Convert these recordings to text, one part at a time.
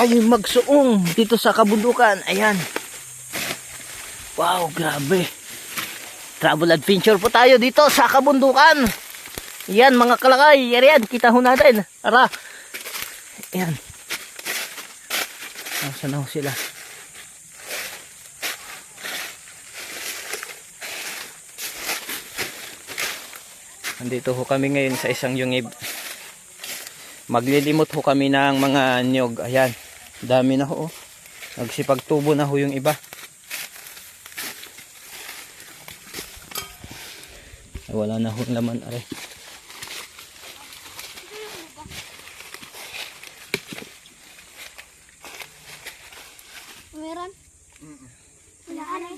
tayo magsuong dito sa kabundukan. Ayan. Wow, grabe. Travel adventure po tayo dito sa kabundukan. Ayan mga kalakay. Ayan, kita ho natin. Tara. Ayan. Nasaan na ho sila? Nandito ho kami ngayon sa isang yungib. Maglilimot ho kami ng mga nyog. Ayan. Dami na ho. Nagsipagtubo na ho yung iba. Wala na ho laman. Are. Meron? Wala ka na.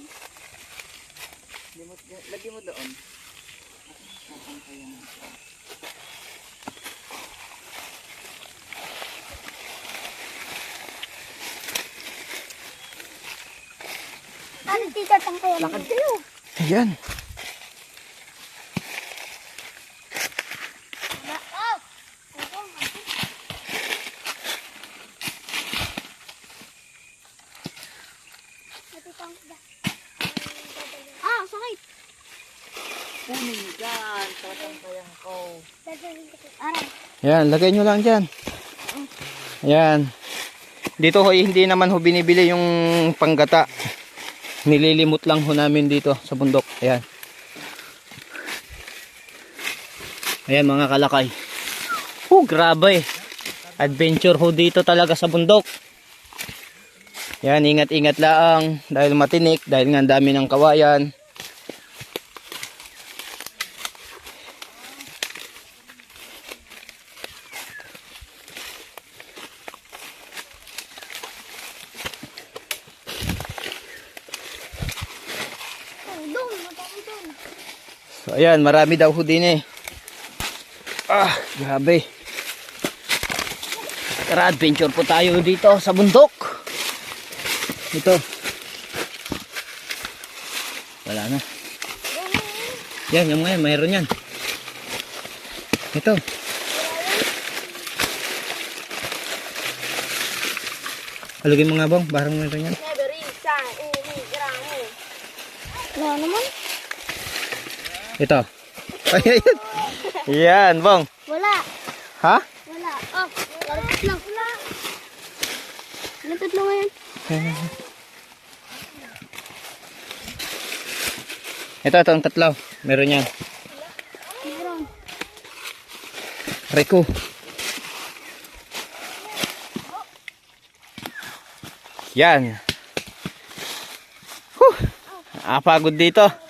Lagi mo doon. Ano teacher pang kaya? Lakad kayo. Ayan. Ah, sakit. Kunin dyan. Tatangkayan ko. Aray. Ayan, lagay nyo lang dyan. Ayan. Dito ho, hindi naman ho binibili yung panggata. Nililimot lang ho namin dito sa bundok. Ayan. Ayan mga kalakay. Grabe. Adventure ho dito talaga sa bundok. Ayan, ingat-ingat lang. Dahil matinik, dahil nga ang dami ng kawayan. So ayan, marami daw ho din eh. Grabe. Tara, adventure po tayo dito sa bundok. Ito. Wala na. Yan, yung ngayon, mayroon yan. Ito. Halugin mo nga bang, barang mayroon yan. Wala naman. Ito. Ay, ayan. Yan, bang. Wala. Ha? Wala. Oh, larapit lang. Wala. Ilang tatlo ngayon? Ito, ang tatlo. Meron yan. Meron. Reko. Yan. Pagod dito.